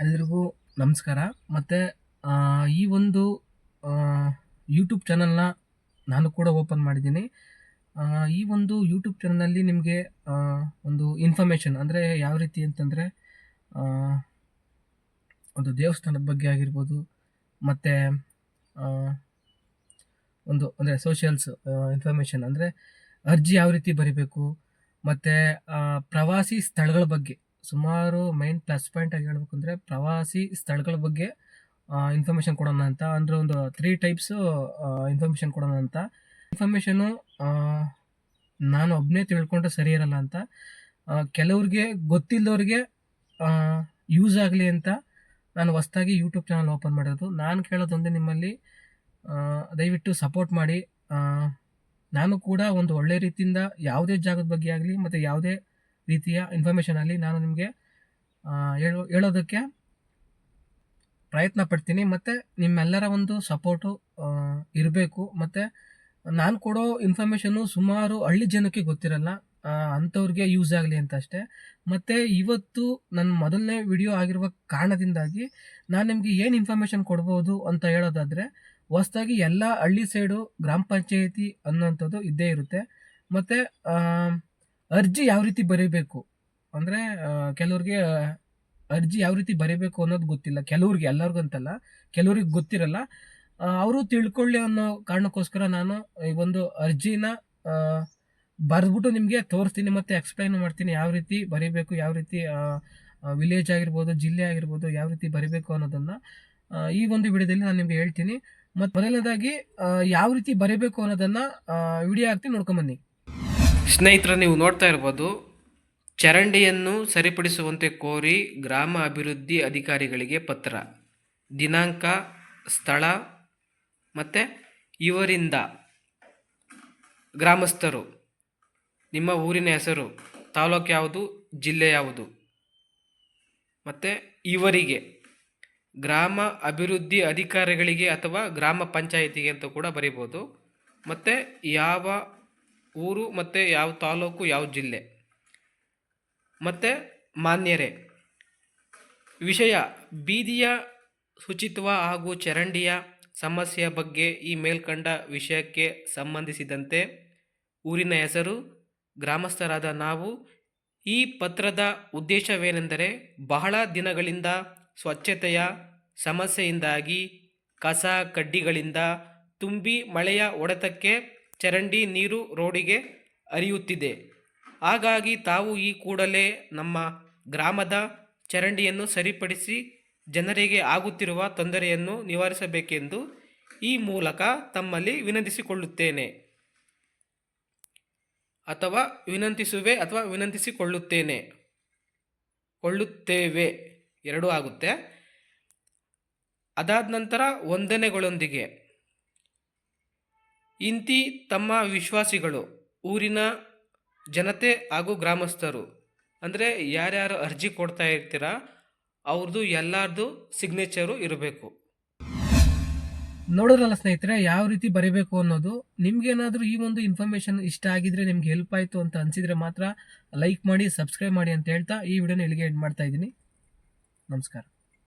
ಎಲ್ರಿಗೂ ನಮಸ್ಕಾರ. ಮತ್ತು ಈ ಒಂದು ಯೂಟ್ಯೂಬ್ ಚಾನಲ್ನ ನಾನು ಕೂಡ ಓಪನ್ ಮಾಡಿದ್ದೀನಿ. ಈ ಒಂದು ಯೂಟ್ಯೂಬ್ ಚಾನಲಲ್ಲಿ ನಿಮಗೆ ಒಂದು ಇನ್ಫಾರ್ಮೇಷನ್ ಅಂದರೆ ಯಾವ ರೀತಿ ಅಂತಂದರೆ, ಒಂದು ದೇವಸ್ಥಾನದ ಬಗ್ಗೆ ಆಗಿರ್ಬೋದು, ಮತ್ತು ಒಂದು ಅಂದರೆ ಸೋಷಿಯಲ್ಸ್ ಇನ್ಫಾರ್ಮೇಷನ್ ಅಂದರೆ ಅರ್ಜಿ ಯಾವ ರೀತಿ ಬರಿಬೇಕು, ಮತ್ತು ಪ್ರವಾಸಿ ಸ್ಥಳಗಳ ಬಗ್ಗೆ ಸುಮಾರು ಮೈನ್ ಪ್ಲಸ್ ಪಾಯಿಂಟ್ ಆಗಿ ಹೇಳ್ಬೇಕು ಅಂದರೆ ಪ್ರವಾಸಿ ಸ್ಥಳಗಳ ಬಗ್ಗೆ ಇನ್ಫಾರ್ಮೇಷನ್ ಕೊಡೋಣ ಅಂತ. ಅಂದರೆ ಒಂದು 3 ಟೈಪ್ಸು ಇನ್ಫಾರ್ಮೇಷನ್ ಕೊಡೋಣ ಅಂತ. ಇನ್ಫಾರ್ಮೇಷನು ನಾನು ಒಬ್ಬನೇ ತಿಳ್ಕೊಂಡ್ರೆ ಸರಿ ಇರಲ್ಲ ಅಂತ, ಕೆಲವ್ರಿಗೆ ಗೊತ್ತಿಲ್ಲದವ್ರಿಗೆ ಯೂಸ್ ಆಗಲಿ ಅಂತ ನಾನು ಹೊಸ್ದಾಗಿ ಯೂಟ್ಯೂಬ್ ಚಾನಲ್ ಓಪನ್ ಮಾಡಿರೋದು. ನಾನು ಕೇಳೋದೊಂದೇ, ನಿಮ್ಮಲ್ಲಿ ದಯವಿಟ್ಟು ಸಪೋರ್ಟ್ ಮಾಡಿ. ನಾನು ಕೂಡ ಒಂದು ಒಳ್ಳೆ ರೀತಿಯಿಂದ ಯಾವುದೇ ಜಾಗದ ಬಗ್ಗೆ ಆಗಲಿ ಮತ್ತು ಯಾವುದೇ ರೀತಿಯ ಇನ್ಫಾರ್ಮೇಷನ್ ಆಗಲಿ ನಾನು ನಿಮಗೆ ಹೇಳೋದಕ್ಕೆ ಪ್ರಯತ್ನ ಪಡ್ತೀನಿ. ಮತ್ತು ನಿಮ್ಮೆಲ್ಲರ ಒಂದು ಸಪೋರ್ಟು ಇರಬೇಕು. ಮತ್ತು ನಾನು ಕೊಡೋ ಇನ್ಫಾರ್ಮೇಷನ್ನು ಸುಮಾರು ಹಳ್ಳಿ ಜನಕ್ಕೆ ಗೊತ್ತಿರಲ್ಲ, ಅಂಥವ್ರಿಗೆ ಯೂಸ್ ಆಗಲಿ ಅಂತ ಅಷ್ಟೇ. ಮತ್ತು ಇವತ್ತು ನನ್ನ ಮೊದಲನೇ ವಿಡಿಯೋ ಆಗಿರುವ ಕಾರಣದಿಂದಾಗಿ ನಾನು ನಿಮಗೆ ಏನು ಇನ್ಫಾರ್ಮೇಷನ್ ಕೊಡ್ಬೋದು ಅಂತ ಹೇಳೋದಾದರೆ, ಹೊಸ್ದಾಗಿ ಎಲ್ಲ ಹಳ್ಳಿ ಸೈಡು ಗ್ರಾಮ ಪಂಚಾಯಿತಿ ಅನ್ನೋಂಥದ್ದು ಇದ್ದೇ ಇರುತ್ತೆ. ಮತ್ತು ಅರ್ಜಿ ಯಾವ ರೀತಿ ಬರೀಬೇಕು ಅಂದರೆ, ಕೆಲವ್ರಿಗೆ ಅರ್ಜಿ ಯಾವ ರೀತಿ ಬರೀಬೇಕು ಅನ್ನೋದು ಗೊತ್ತಿಲ್ಲ. ಕೆಲವ್ರಿಗೆ, ಎಲ್ಲರಿಗೂ ಅಂತಲ್ಲ, ಕೆಲವ್ರಿಗೆ ಗೊತ್ತಿರಲ್ಲ. ಅವರು ತಿಳ್ಕೊಳ್ಳಿ ಅನ್ನೋ ಕಾರಣಕ್ಕೋಸ್ಕರ ನಾನು ಈ ಒಂದು ಅರ್ಜಿನ ಬರೆದ್ಬಿಟ್ಟು ನಿಮಗೆ ತೋರಿಸ್ತೀನಿ ಮತ್ತು ಎಕ್ಸ್ಪ್ಲೈನ್ ಮಾಡ್ತೀನಿ ಯಾವ ರೀತಿ ಬರೀಬೇಕು, ಯಾವ ರೀತಿ ವಿಲೇಜ್ ಆಗಿರ್ಬೋದು, ಜಿಲ್ಲೆ ಆಗಿರ್ಬೋದು, ಯಾವ ರೀತಿ ಬರೀಬೇಕು ಅನ್ನೋದನ್ನು ಈ ಒಂದು ವಿಡಿಯೋದಲ್ಲಿ ನಾನು ನಿಮಗೆ ಹೇಳ್ತೀನಿ. ಮತ್ತು ಮೊದಲನೇದಾಗಿ ಯಾವ ರೀತಿ ಬರೀಬೇಕು ಅನ್ನೋದನ್ನು ವಿಡಿಯೋ ಹಾಕ್ತೀನಿ, ನೋಡ್ಕೊಂಬನ್ನಿ. ಸ್ನೇಹಿತರೆ, ನೀವು ನೋಡ್ತಾ ಇರ್ಬೋದು, ಚರಂಡಿಯನ್ನು ಸರಿಪಡಿಸುವಂತೆ ಕೋರಿ ಗ್ರಾಮ ಅಭಿವೃದ್ಧಿ ಅಧಿಕಾರಿಗಳಿಗೆ ಪತ್ರ. ದಿನಾಂಕ, ಸ್ಥಳ ಮತ್ತು ಇವರಿಂದ ಗ್ರಾಮಸ್ಥರು, ನಿಮ್ಮ ಊರಿನ ಹೆಸರು, ತಾಲೂಕು ಯಾವುದು, ಜಿಲ್ಲೆ ಯಾವುದು, ಮತ್ತು ಇವರಿಗೆ ಗ್ರಾಮ ಅಭಿವೃದ್ಧಿ ಅಧಿಕಾರಿಗಳಿಗೆ ಅಥವಾ ಗ್ರಾಮ ಪಂಚಾಯಿತಿಗೆ ಅಂತ ಕೂಡ ಬರೀಬೋದು. ಮತ್ತು ಯಾವ ಊರು ಮತ್ತು ಯಾವ ತಾಲೂಕು, ಯಾವ ಜಿಲ್ಲೆ, ಮತ್ತು ಮಾನ್ಯರೇ, ವಿಷಯ ಬೀದಿಯ ಶುಚಿತ್ವ ಹಾಗೂ ಚರಂಡಿಯ ಸಮಸ್ಯೆಯ ಬಗ್ಗೆ ಈ ಮೇಲ್ಕಂಡ ವಿಷಯಕ್ಕೆ ಸಂಬಂಧಿಸಿದಂತೆ ಊರಿನ ಹೆಸರು, ಗ್ರಾಮಸ್ಥರಾದ ನಾವು. ಈ ಪತ್ರದ ಉದ್ದೇಶವೇನೆಂದರೆ, ಬಹಳ ದಿನಗಳಿಂದ ಸ್ವಚ್ಛತೆಯ ಸಮಸ್ಯೆಯಿಂದಾಗಿ ಕಸ ಕಡ್ಡಿಗಳಿಂದ ತುಂಬಿ ಮಳೆಯ ಹೊಡೆತಕ್ಕೆ ಚರಂಡಿ ನೀರು ರೋಡಿಗೆ ಹರಿಯುತ್ತಿದೆ. ಹಾಗಾಗಿ ತಾವು ಈ ಕೂಡಲೇ ನಮ್ಮ ಗ್ರಾಮದ ಚರಂಡಿಯನ್ನು ಸರಿಪಡಿಸಿ ಜನರಿಗೆ ಆಗುತ್ತಿರುವ ತೊಂದರೆಯನ್ನು ನಿವಾರಿಸಬೇಕೆಂದು ಈ ಮೂಲಕ ತಮ್ಮಲ್ಲಿ ವಿನಂತಿಸಿಕೊಳ್ಳುತ್ತೇನೆ ಅಥವಾ ಕೊಳ್ಳುತ್ತೇವೆ, ಎರಡೂ ಆಗುತ್ತೆ. ಅದಾದ ನಂತರ ವಂದನೆಗಳೊಂದಿಗೆ ಇಂತಿ ತಮ್ಮ ವಿಶ್ವಾಸಿಗಳು, ಊರಿನ ಜನತೆ ಹಾಗೂ ಗ್ರಾಮಸ್ಥರು, ಅಂದರೆ ಯಾರ್ಯಾರು ಅರ್ಜಿ ಕೊಡ್ತಾ ಇರ್ತೀರ ಅವ್ರದ್ದು ಎಲ್ಲರದು ಸಿಗ್ನೇಚರು ಇರಬೇಕು. ನೋಡೋದ್ರಲ್ಲ ಸ್ನೇಹಿತರೆ, ಯಾವ ರೀತಿ ಬರೀಬೇಕು ಅನ್ನೋದು. ನಿಮ್ಗೇನಾದರೂ ಈ ಒಂದು ಇನ್ಫಾರ್ಮೇಷನ್ ಇಷ್ಟ ಆಗಿದ್ರೆ, ನಿಮ್ಗೆ ಹೆಲ್ಪ್ ಆಯಿತು ಅಂತ ಅನಿಸಿದರೆ ಮಾತ್ರ ಲೈಕ್ ಮಾಡಿ, ಸಬ್ಸ್ಕ್ರೈಬ್ ಮಾಡಿ ಅಂತ ಹೇಳ್ತಾ ಈ ವಿಡಿಯೋನ ಇಲ್ಲಿಗೆ ಎಂಡ್ ಮಾಡ್ತಾ ಇದ್ದೀನಿ. ನಮಸ್ಕಾರ.